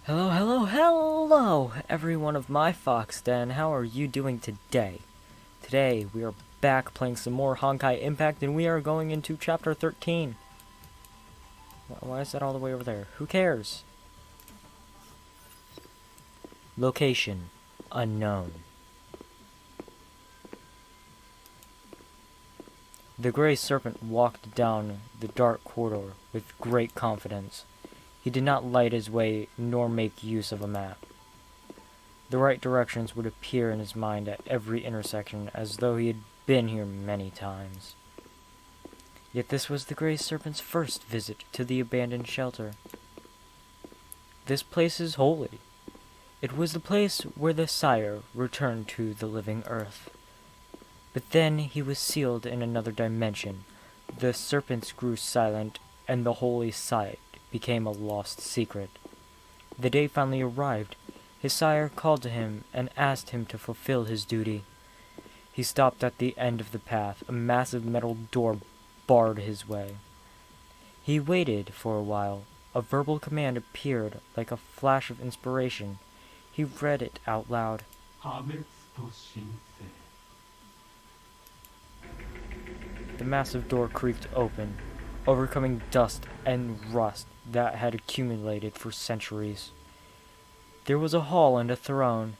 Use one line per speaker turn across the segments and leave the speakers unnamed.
Hello, hello, hello, everyone of my Fox Den. How are you doing today? Today, we are back playing some more Honkai Impact, and we are going into Chapter 13. Why is that all the way over there? Who cares? Location: unknown. The Grey Serpent walked down the dark corridor with great confidence. He did not light his way nor make use of a map. The right directions would appear in his mind at every intersection, as though he had been here many times. Yet this was the Grey Serpent's first visit to the abandoned shelter. This place is holy. It was the place where the Sire returned to the living earth. But then he was sealed in another dimension. The serpents grew silent, and the holy site became a lost secret. The day finally arrived. His sire called to him and asked him to fulfill his duty. He stopped at the end of the path. A massive metal door barred his way. He waited for a while. A verbal command appeared like a flash of inspiration. He read it out loud. The massive door creaked open, overcoming dust and rust that had accumulated for centuries. There was a hall and a throne.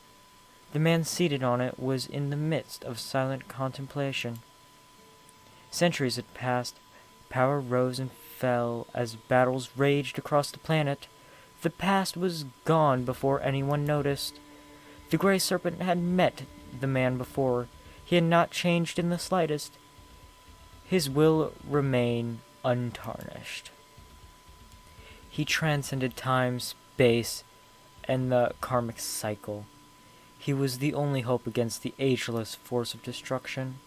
The man seated on it was in the midst of silent contemplation. Centuries had passed. Power rose and fell as battles raged across the planet. The past was gone before anyone noticed. The Grey Serpent had met the man before. He had not changed in the slightest. His will remained untarnished. He transcended time, space, and the karmic cycle. He was the only hope against the ageless force of destruction.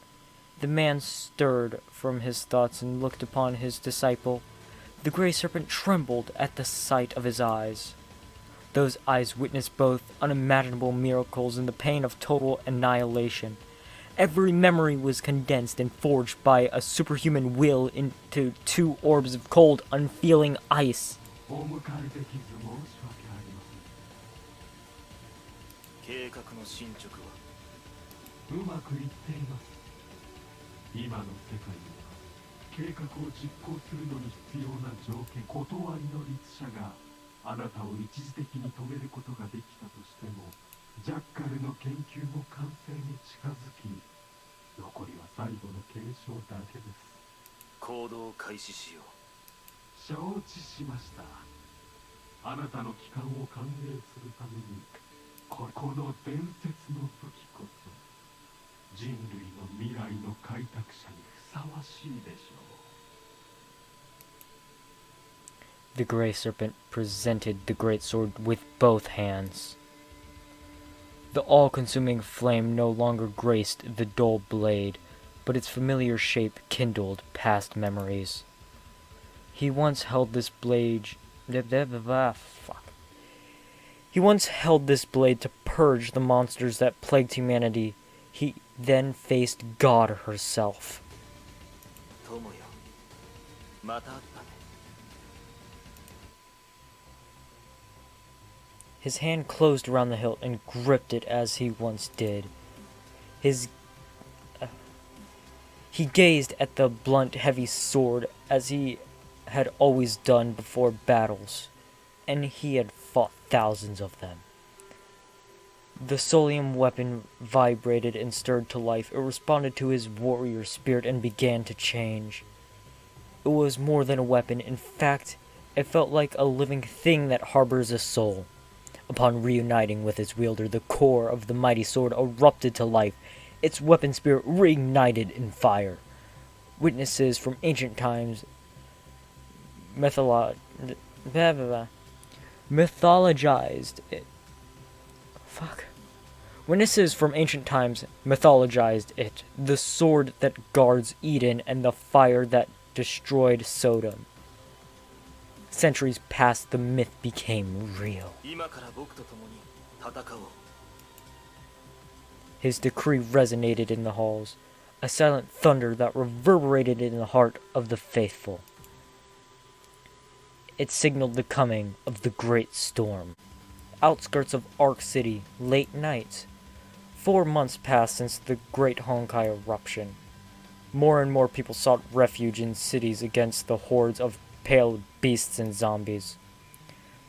The man stirred from his thoughts and looked upon his disciple. The Grey Serpent trembled at the sight of his eyes. Those eyes witnessed both unimaginable miracles and the pain of total annihilation. Every memory was condensed and forged by a superhuman will into two orbs of cold, unfeeling ice. The Grey Serpent presented the great sword with both hands. The all-consuming flame no longer graced the dull blade, but its familiar shape kindled past memories. He once held this blade... He once held this blade to purge the monsters that plagued humanity. He then faced God herself. His hand closed around the hilt and gripped it as he once did. He gazed at the blunt, heavy sword as he had always done before battles, and he had fought thousands of them. The Solium weapon vibrated and stirred to life. It responded to his warrior spirit and began to change. It was more than a weapon. In fact, it felt like a living thing that harbors a soul. Upon reuniting with its wielder, the core of the mighty sword erupted to life. Its weapon spirit reignited in fire. Witnesses from ancient times mythologized it. Witnesses from ancient times mythologized it. The sword that guards Eden and the fire that destroyed Sodom. Centuries passed, the myth became real. His decree resonated in the halls, a silent thunder that reverberated in the heart of the faithful. It signaled the coming of the great storm. outskirts of Ark City, late night. 4 months passed since the great Honkai eruption. More and more people sought refuge in cities against the hordes of pale beasts and zombies.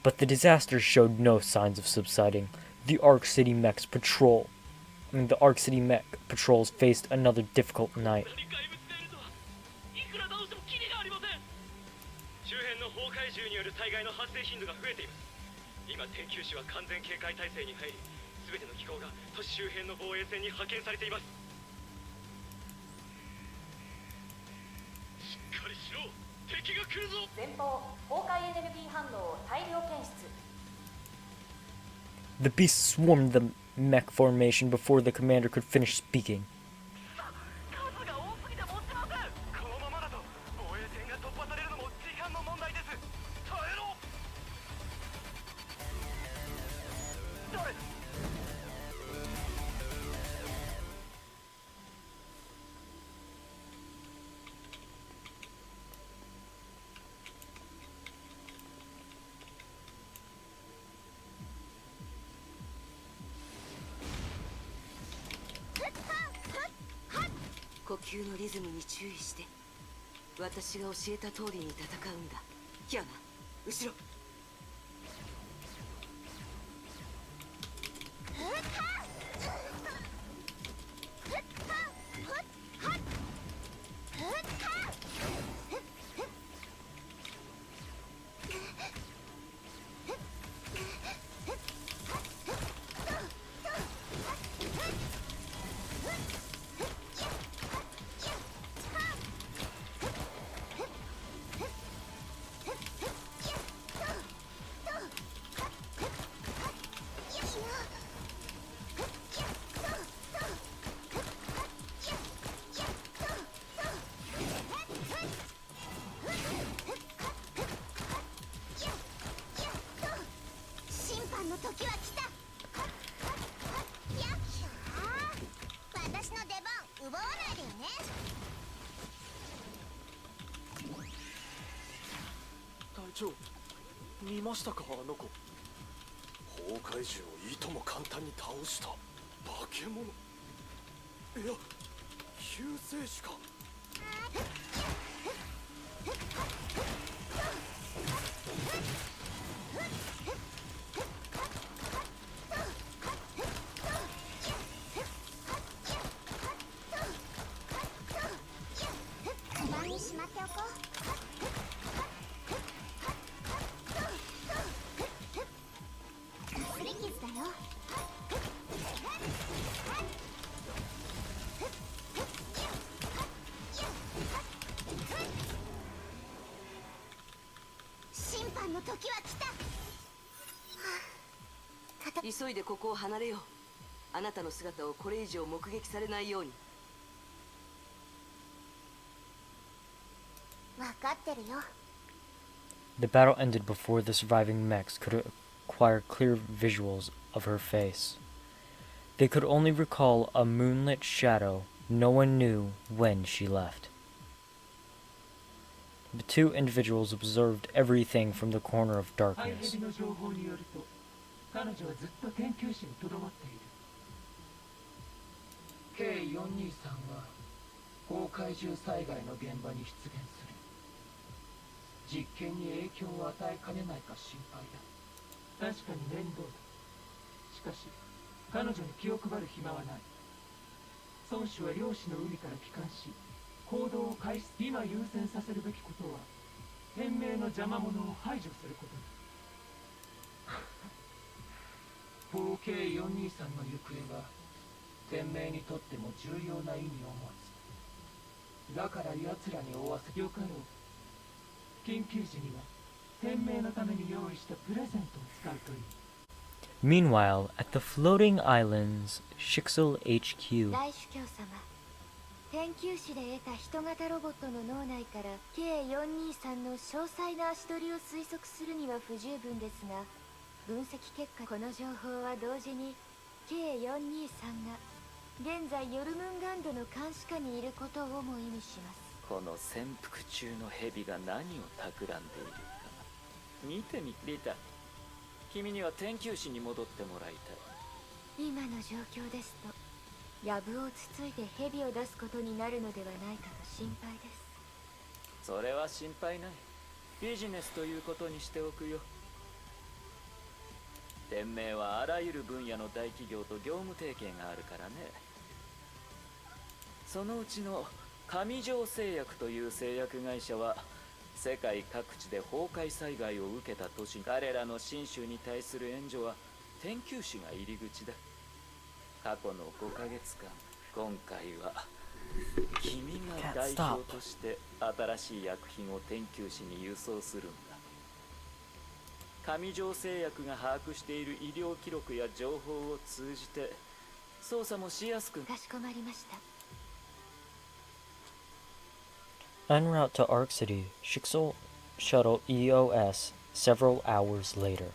But the disaster showed no signs of subsiding. The Ark City mech patrols faced another difficult night. The beasts swarmed the mech formation before the commander could finish speaking. The battle ended before the surviving mechs could acquire clear visuals of her face. They could only recall a moonlit shadow. No one knew when she left. The two individuals observed everything from the corner of darkness. Meanwhile, at the floating islands, Schicksal HQ.
研究士で得た人型ロボットの脳内から K423 の詳細な足取りを推測するには不十分ですが、分析結果この情報は同時に K423 が現在ヨルムンガンドの監視下にいることをも意味します。
この潜伏中の蛇が何を企んでいるか見てみリタ。君には天球師に戻ってもらいたい。
今の状況ですと藪をつついて蛇を出すことになるのではないかと心配です。
それは心配ない。ビジネスということにしておくよ。天命はあらゆる分野の大企業と業務提携があるからね。そのうちの上条製薬という製薬会社は世界各地で崩壊災害を受けた都市、彼らの信州に対する援助は天球師が入り口だ。過去の5ヶ月間、今回は君が代表として新しい薬品を天球師に輸送するんだ。上条製薬が把握している医療記録や情報を通じて操作もしやすく。
かしこまりました。
En route to Ark City, Schicksal shuttle EOS several hours later.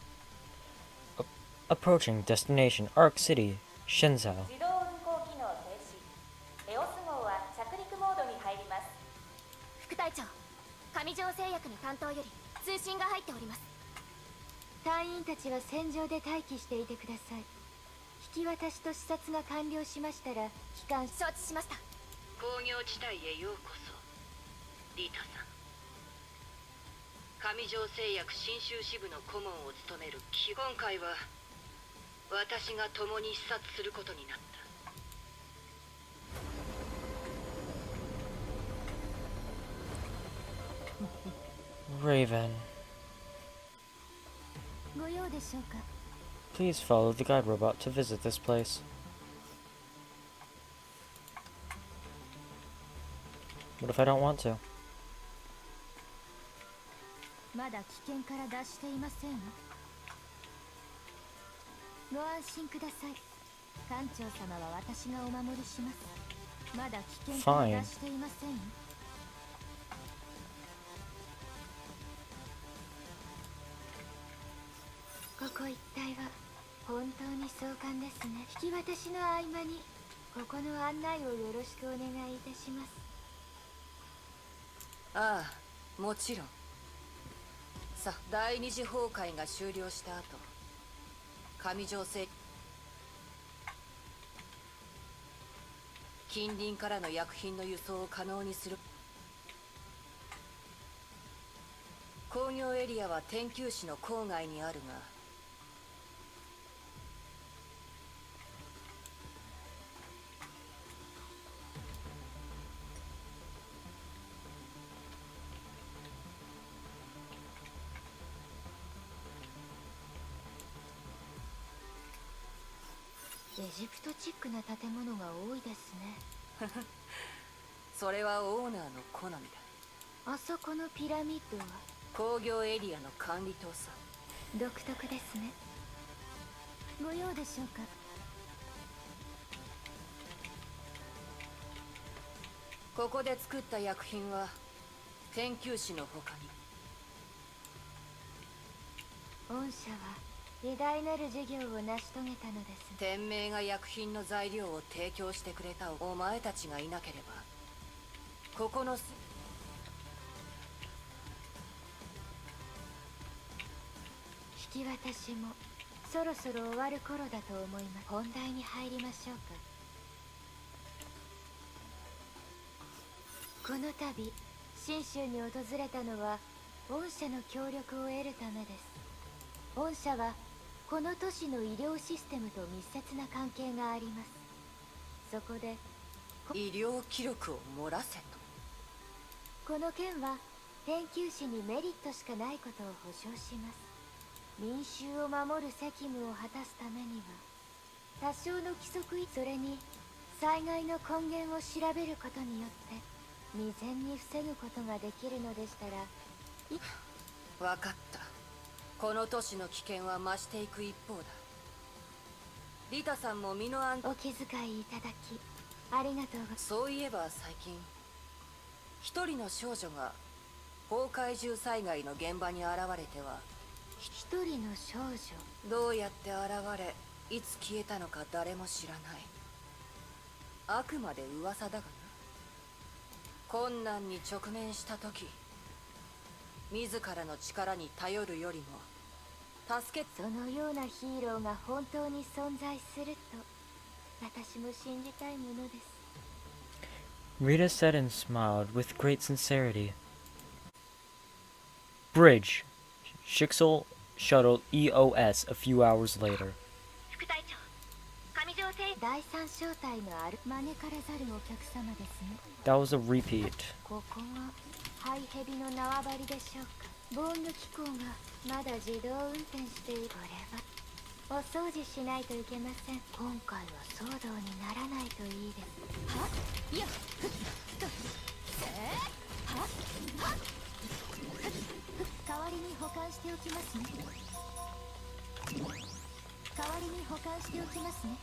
Approaching destination Ark City, Shenzhou.
自動運行機能停止。エオス号は着陸モードに入ります。
副隊長、上条製薬の担当より通信が入っております。隊員たちは戦場で待機していてください。引き渡しと視察が完了しましたら帰還。承知しました。
工業地帯へようこそ。リタさん、上条製薬信州支部の顧問を務める今回は私が共に視察することになった。
Raven.
ご用でしょうか。
Please follow the guide robot to visit this place. What if I don't want to?
まだ危険から脱していません。ご安心ください。艦長様は私がお守りします。まだ危険から脱していません。ここ一帯は本当に壮観ですね。引き渡しの合間にここの案内をよろしくお願いいたします。
ああ、もちろん。さあ、第二次崩壊が終了した後、上条製近隣からの薬品の輸送を可能にする。工業エリアは天球市の郊外にあるが、
エジプトチックな建物が多いですね。
それはオーナーの好みだ。
あそこのピラミッドは
工業エリアの管理棟さ。
独特ですね。ご用でしょうか。
ここで作った薬品は天球師の他に。
御社は偉大なる事業を成し遂げたのです。
天命が薬品の材料を提供してくれたお前たちがいなければ、ここの
引き渡しもそろそろ終わる頃だと思います。本題に入りましょうか。この度信州に訪れたのは御社の協力を得るためです。御社はこの都市の医療システムと密接な関係があります。そこで
医療記録を漏らせと。
この件は天球師にメリットしかないことを保証します。民衆を守る責務を果たすためには多少の規則それに災害の根源を調べることによって未然に防ぐことができるのでしたら。
分かった。この都市の危険は増していく一方だ。リタさんも身の安
お気遣いいただきありがとうございます。
そういえば最近一人の少女が崩壊獣災害の現場に現れては。
一人の少女。
どうやって現れいつ消えたのか誰も知らない。あくまで噂だがな。困難に直面した時、自らの力に頼るよりも助け
そのようなヒーローが本当に存在すると私も信じたいものです。
Rita said and smiled with great sincerity. Bridge. Schicksal shuttle EOS a few hours later.
副隊長、上条製
第三招待のある招かれざるお客様ですね。
That was a repeat.
ここがハイヘビの縄張りでしょうか。ボーンの機構がまだ自動運転している。これはお掃除しないといけません。今回は騒動にならないといいです。はっいやふっとせーはっはっ代わりに保管しておきますね。代わりに保管しておきますね。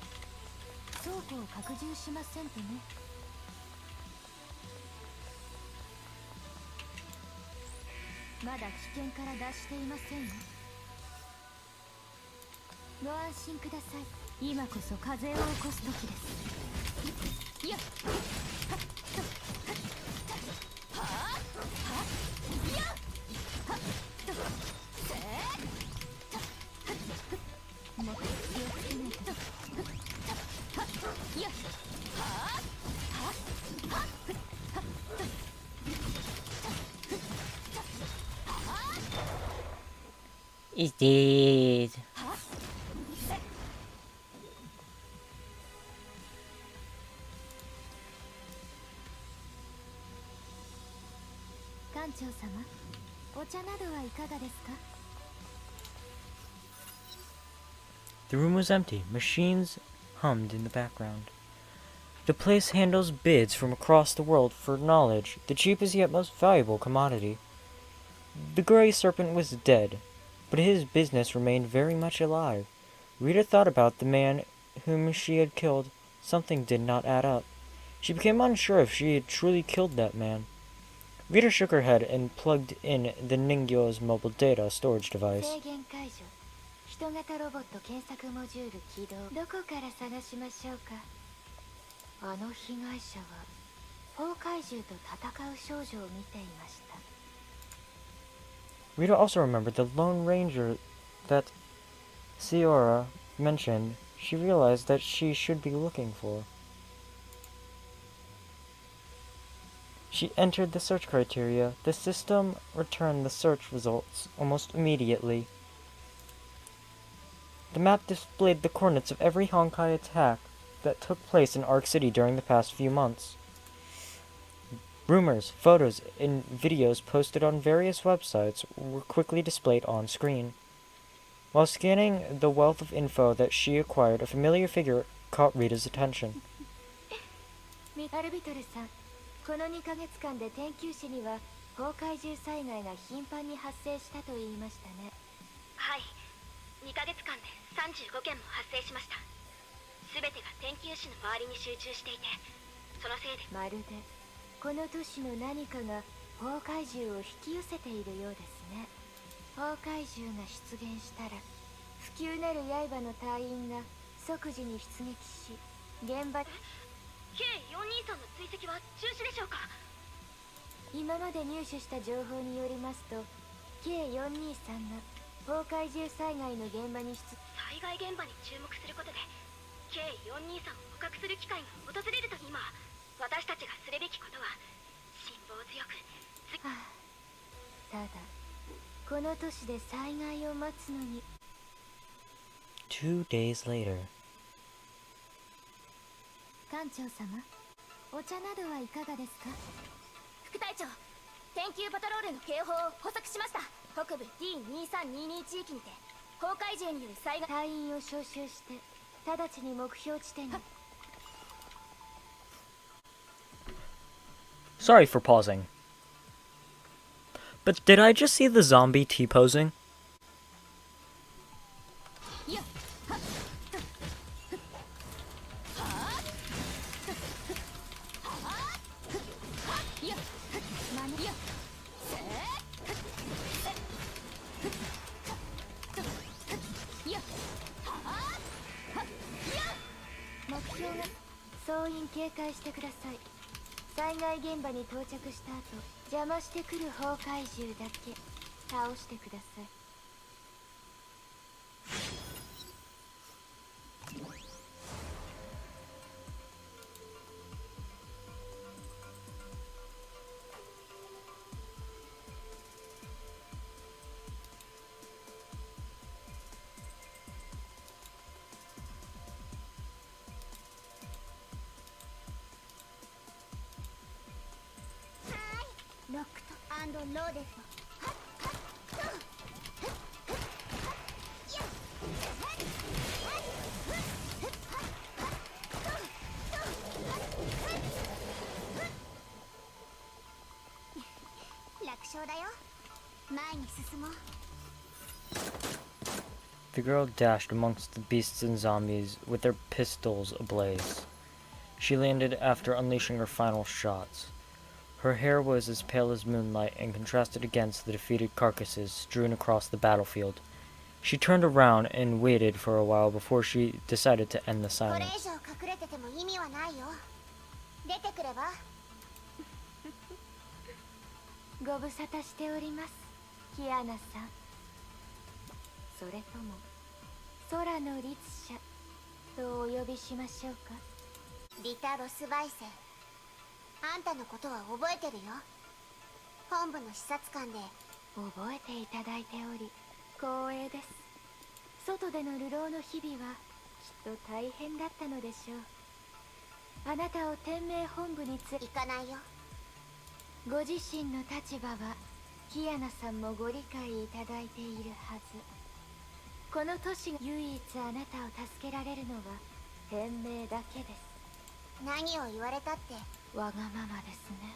倉庫を拡充しませんとね。まだ危険から脱していませんよ。ご安心ください。今こそ風を起こす時です。いやっはっとはっはっやっはっとせーもっと気をつけないと。はっやっはっはっはっはっ
It's dead.
館長様、お茶などはいかがですか？
The room was empty. Machines hummed in the background. The place handles bids from across the world for knowledge, the cheapest yet most valuable commodity. The gray serpent was dead, but his business remained very much alive. Rita thought about the man whom she had killed. Something did not add up. She became unsure if she had truly killed that man. Rita shook her head and plugged in the Ningyo's mobile data storage device.
制限解除。人型ロボット検索モジュール起動。どこから探しましょうか。あの被害者は崩壊獣と戦う少女を見ていました。
Rita also remembered the Lone Ranger that Ciora mentioned. She realized that she should be looking for. She entered the search criteria. The system returned the search results almost immediately. The map displayed the coordinates of every Honkai attack that took place in Ark City during the past few months. Rumors, photos, and videos posted on various websites were quickly displayed on screen. While scanning the wealth of info that she acquired, a familiar figure caught Rita's attention.
アルビトルさん、この2ヶ月間で天球市には崩壊獣災害が頻繁に発生したと言いましたね。
はい、2ヶ月間で35件も発生しました。全てが天球市の周りに集中していて、そのせいで
まるでこの都市の何かが崩壊獣を引き寄せているようですね。崩壊獣が出現したら不朽なる刃の隊員が即時に出撃し、現場
K423 の追跡は中止でしょうか。
今まで入手した情報によりますと K423 が崩壊獣災害の現場に
災害現場に注目することで K423 を捕獲する機会が訪れると。今私たちがするべきことは辛抱強く
ただこの都市で災害を待つのに。
2 days later.
館長様、お茶などはいかがですか？
副隊長、天球パトロールの警報を捕捉しました。北部 D2322 地域にて崩壊獣による災害。
隊員を招集して直ちに目標地点に。
Sorry for pausing. But did I just see the zombie T-posing?
総員警戒してください。災害現場に到着した後、邪魔してくる崩壊獣だけ倒してください。ロックとローデット。楽勝だよ。前に進もう。
The girl dashed amongst the beasts and zombies with their pistols ablaze. She landed after unleashing her final shots. Her hair was as pale as moonlight and contrasted against the defeated carcasses strewn across the battlefield. She turned around and waited for a while before she decided to end the
これ以
silence.
上隠れてても意味はないよ。出てくれば。ご無沙汰しております、キアナさん。それとも空の律者とお呼びしましょうか。リタ・ロスバイセン、あんたのことは覚えてるよ。本部の視察官で覚えていただいており光栄です。外での流浪の日々はきっと大変だったのでしょう。あなたを天命本部に行かないよ。ご自身の立場はキアナさんもご理解いただいているはず。この都市が唯一あなたを助けられるのは天命だけです。何を言われたってわがままですね。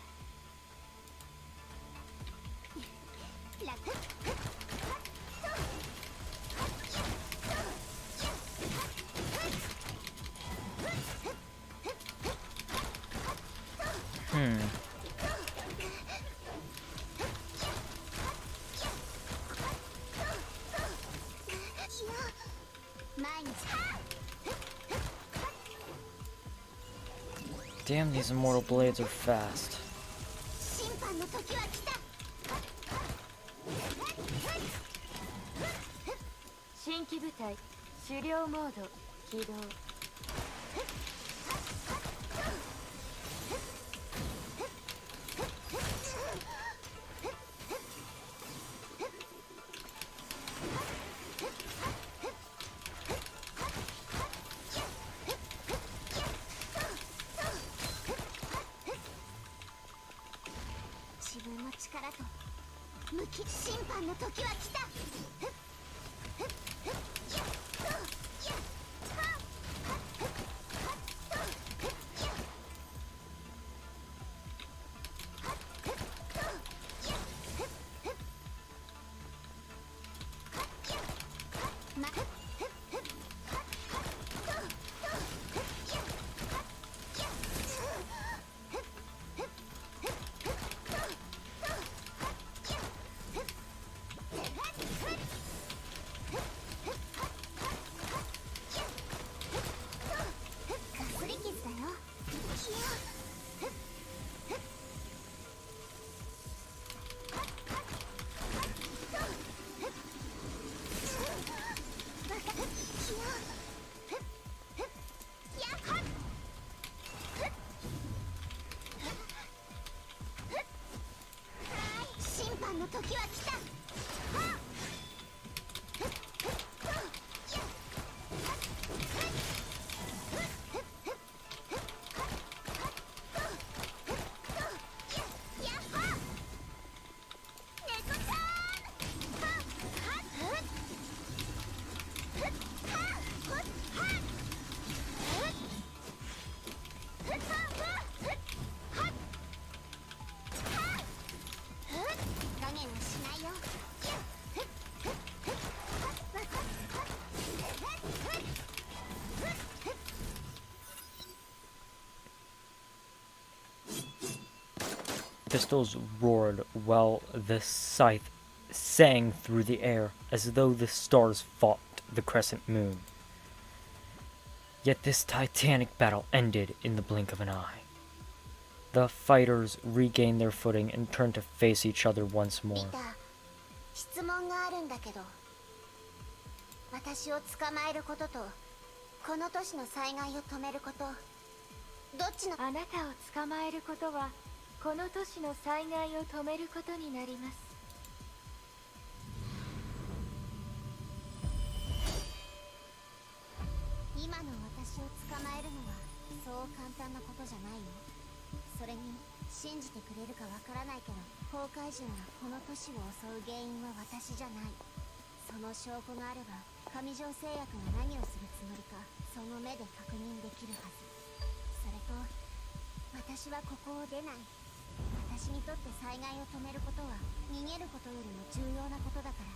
Damn, these immortal blades are fast.
審判の時は来た。新規部隊狩猟モード起動。自分の力と無き審判の時は来た。の時は来た。
Pistols roared while the scythe sang through the air as though the stars fought the crescent moon. Yet this titanic battle ended in the blink of an eye. The fighters regained their footing and turned to face each other once more.
質問があるんだけど。
私を捕まえることとこの都市の災害を止めること、どっちの。
あなたを捕まえることはこの都市の災害を止めることになります。
今の私を捕まえるのはそう簡単なことじゃないよ。それに信じてくれるかわからないけど、崩壊人がこの都市を襲う原因は私じゃない。その証拠があれば上条製薬が何をするつもりかその目で確認できるはず。それと私はここを出ない。私にとって災害を止めることは逃げることよりも重要なことだから。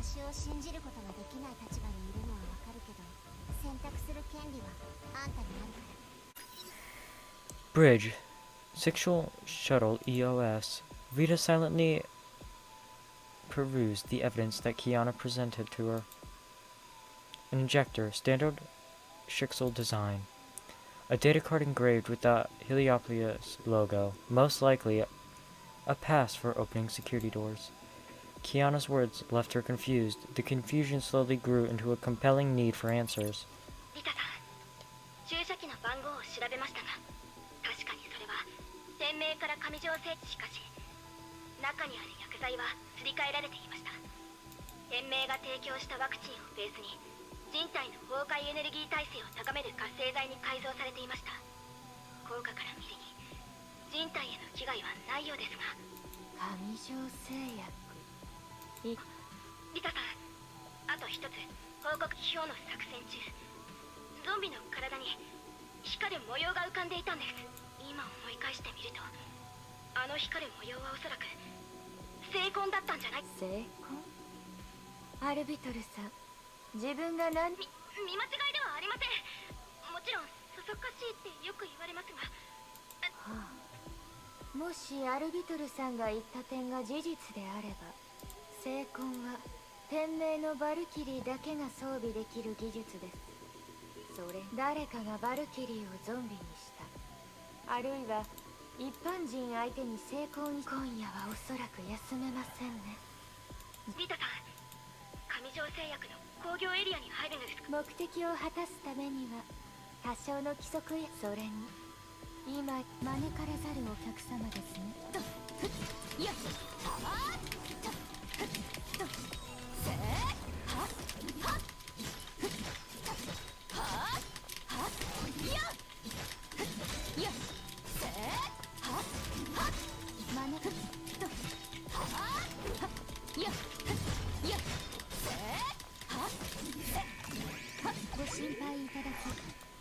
私を信じることができない立場にいるのはわかるけど、選択する権利はあんたにあるから。
Bridge. Sexual Shuttle EOS. Rita silently perused the evidence that Kiana presented to her. An injector, standard Schicksal design. A data card engraved with the Heliopolis logo, most likely a pass for opening security doors. Kiana's words left her confused. The confusion slowly grew into a compelling need for answers.
リタさん、注射器の番号を調べましたが、確かにそれは店名から上条製。しかし中にある薬剤はすり替えられていました。店名が提供したワクチンをベースに人体の崩壊エネルギー耐性を高める活性剤に改造されていました。効果から見るに人体への危害はないようですが。
上条製薬。
リタさん、あと一つ報告。表の作戦中、ゾンビの体に光る模様が浮かんでいたんです。今思い返してみると、あの光る模様はおそらく聖痕だったんじゃない。
聖痕？アルビトルさん、自分が何…
見間違いではありません。もちろんそそっかしいってよく言われますが。
はあ、もしアルビトルさんが言った点が事実であれば、聖痕は天命のバルキリーだけが装備できる技術です。それ、誰かがバルキリーをゾンビにした、あるいは一般人相手に聖痕。今夜はおそらく休めませんね。
リタさん、上条製薬の工業エリアに入るのですか。
目的を果たすためには多少の規則や、それに今招かれざるお客様ですね。いや、ご心配いただき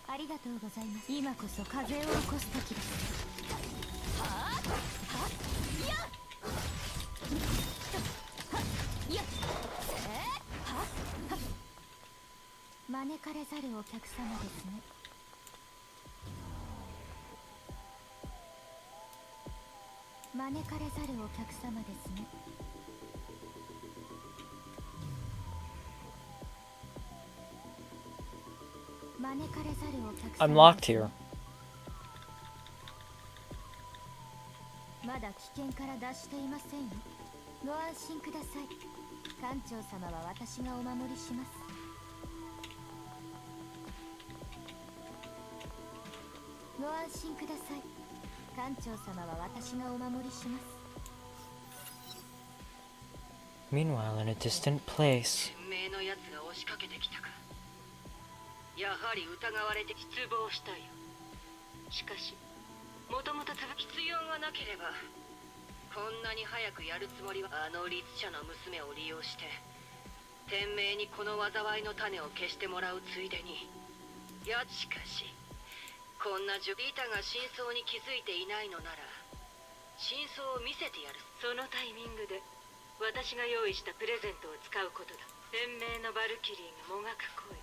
ありがとうございます。今こそ風を起こす時です。招かれざるお客様ですね。招かれざるお客様ですね。招かれざるお客様。
I'm locked here.
まだ危険から脱していませんよ。ご安心ください。館長様は私がお守りします。ご安心ください。館長様は私がお守りします。
Meanwhile, in a distant place.
天命のやつが押しかけてきたか。やはり疑われて失望したよ。しかしもともと続き必要がなければこんなに早くやるつもりは。あの律者の娘を利用して天命にこの災いの種を消してもらうついでに。しかしこんなリタが真相に気づいていないのなら真相を見せてやる。そのタイミングで私が用意したプレゼントを使うことだ。天命のバルキリーがもがく声、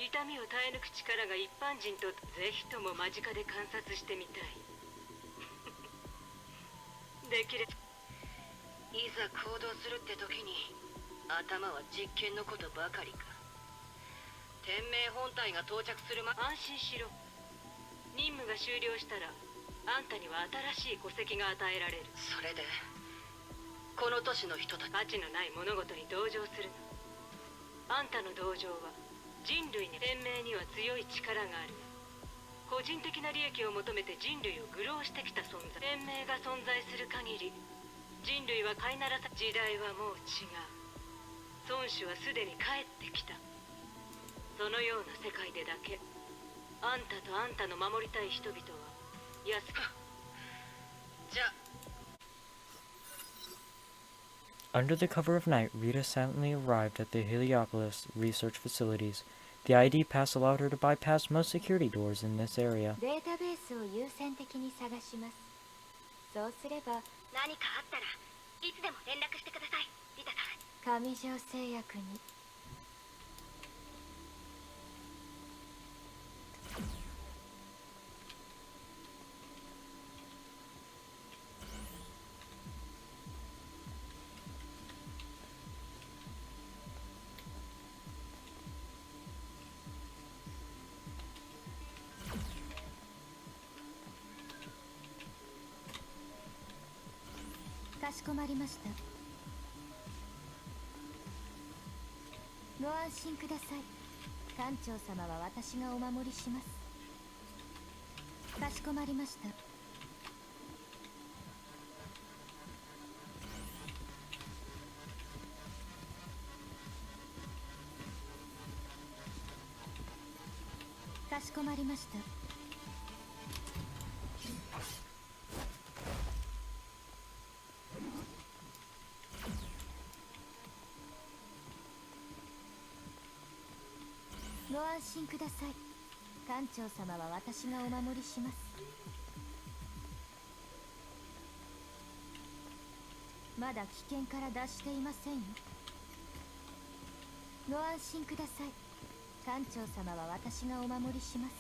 痛みを耐え抜く力が一般人とぜひとも間近で観察してみたい。できる。いざ行動するって時に頭は実験のことばかりか。天命本体が到着する安心しろ。任務が終了したらあんたには新しい戸籍が与えられる。それでこの都市の人たち価値のない物事に同情するな。あんたの同情は人類に天命には強い力がある。個人的な利益を求めて人類を愚弄してきた存在。天命が存在する限り人類は飼いならさ。時代はもう違う。孫子はすでに帰ってきた。そのような世界でだけあんたとあんたの守りたい人々は安く。じゃあ
Under the cover of night, Rita silently arrived at the Heliopolis research facilities. The ID pass allowed her to bypass most security doors in this area.
データベースを優先的に探します。そうすれば
何かあったらいつでも連絡してください、リタさん。
上条製薬に。かしこまりました。ご安心ください。艦長様は私がお守りします。かしこまりました。かしこまりました。ご安心ください。艦長様は私がお守りします。まだ危険から脱していませんよ。ご安心ください。艦長様は私がお守りします。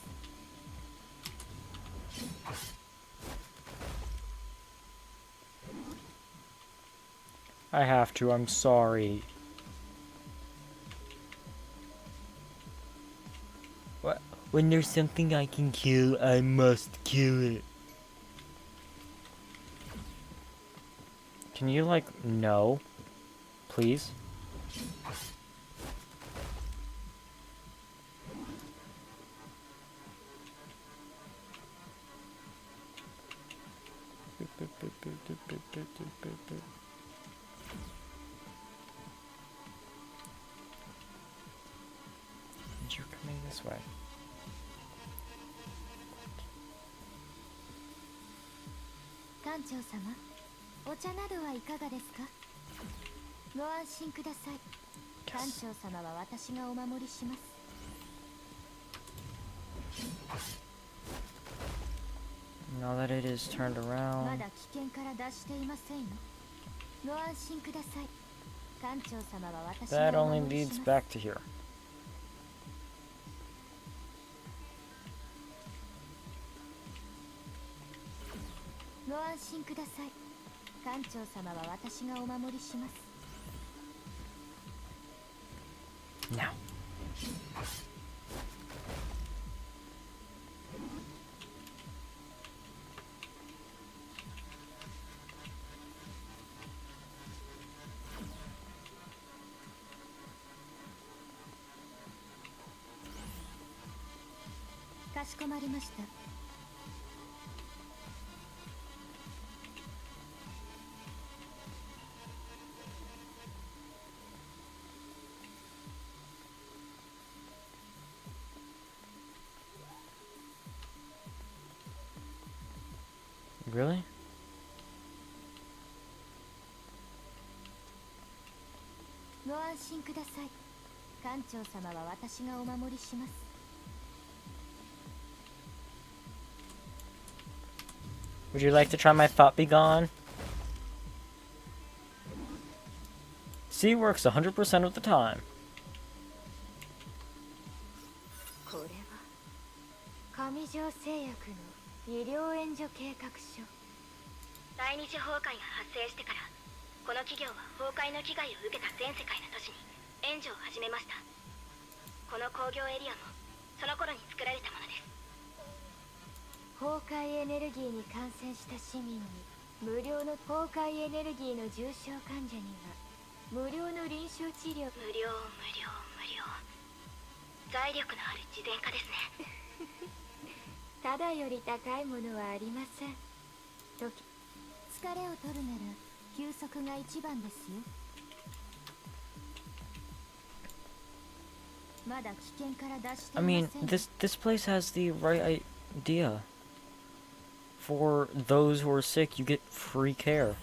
I have to, I'm sorry. What? When there's something I can kill, I must kill it. Can you, like, no? Please? You're coming this way.
艦長様、お茶などはいかがですか？ご安心ください。艦長様は私がお守りします。
Now that it is turned
ま
around.
だ危険から脱していませんよ。ご安心ください。艦長様は私
That
がお
only
守りし
leads
ます。
back to here.
ご安心ください。艦長様は私がお守りします。
Now.
かしこまりました。
Really?
ご安心ください。艦長様は私がお守りします。
Would you like to try my thought be gone? See, works 100% of the time.
これは上条製薬の医療援助計画書。
第二次崩壊が発生してからこの企業は崩壊の危害を受けた全世界の都市に援助を始めました。この工業エリアもその頃に作られたものです。
崩壊エネルギーに感染した市民に無料の崩壊エネルギーの重症患者には無料の臨床治療。
無料無料無量。財力のある自然家ですね。
ただより高いものはありません。時疲れを取るなら休息が一番ですよ。まだ危険から脱してい
I
ま
mean,
せん。
this place has the right idea. For those who are sick, you get free care.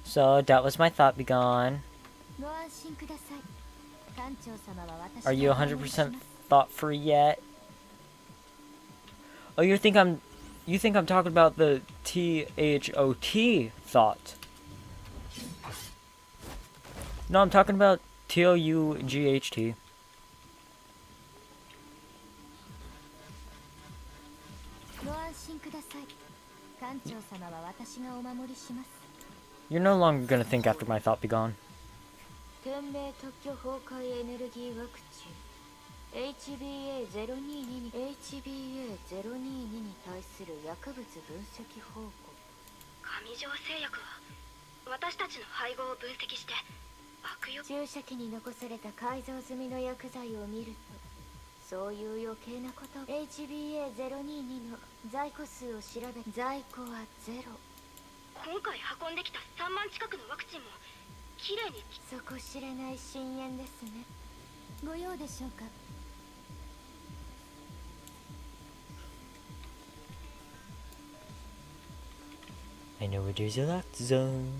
So that was my thought. Be gone.
ご安心ください。艦長様は私
Are you
がお守りしま
100%
す。
thought free yet? Oh, you think I'm talking about the THOT thought? No, I'm talking about TOUGHT.
ご安心ください。艦長様は私がお守りします。
You're no longer gonna think after my thought. Be gone.
天命特許崩壊エネルギーワクチン HBA022 に HBA022 に対する薬物分析報告。
上条製薬は私たちの配合を分析して悪用。
注射器に残された改造済みの薬剤を見ると、そういう余計なこと。 HBA022 の在庫数を調べ、在庫はゼロ。
今回運んできた3万近くのワクチンもきれいに。
底知れない深淵ですね。ご用でしょうか。
I know where there's a locked zone.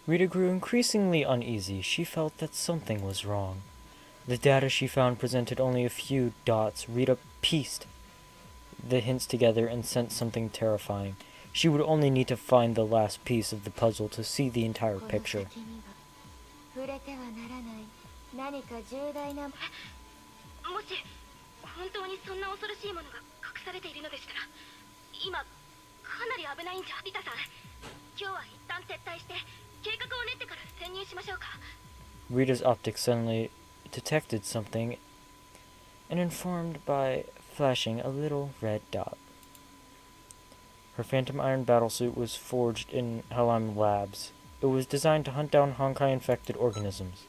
Rita grew increasingly uneasy. She felt that something was wrong. The data she found presented only a few dots. Rita pieced the hints together and sensed something terrifying. She would only need to find the last piece of the puzzle to see the entire
この
picture.
先には触れてはならない何か重大な。
もし本当にそんな恐ろしいものが隠されているのでしたら、今かなり危ないんじゃ。リタさん、今日は一旦撤退して計画を練ってから潜入しましょうか。
Rita's optics suddenly detected something and informed by flashing a little red dot. Her phantom iron battlesuit was forged in Helheim Labs. It was designed to hunt down Honkai infected organisms,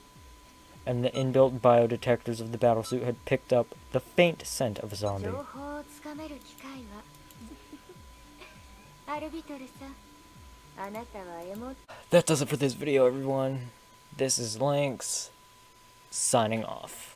and the inbuilt biodetectors of the battlesuit had picked up the faint scent of a zombie.
情報をつかめる機会はアルビトルさん、あなたはエモ。
That does it for this video, everyone. This is Lynx, signing off.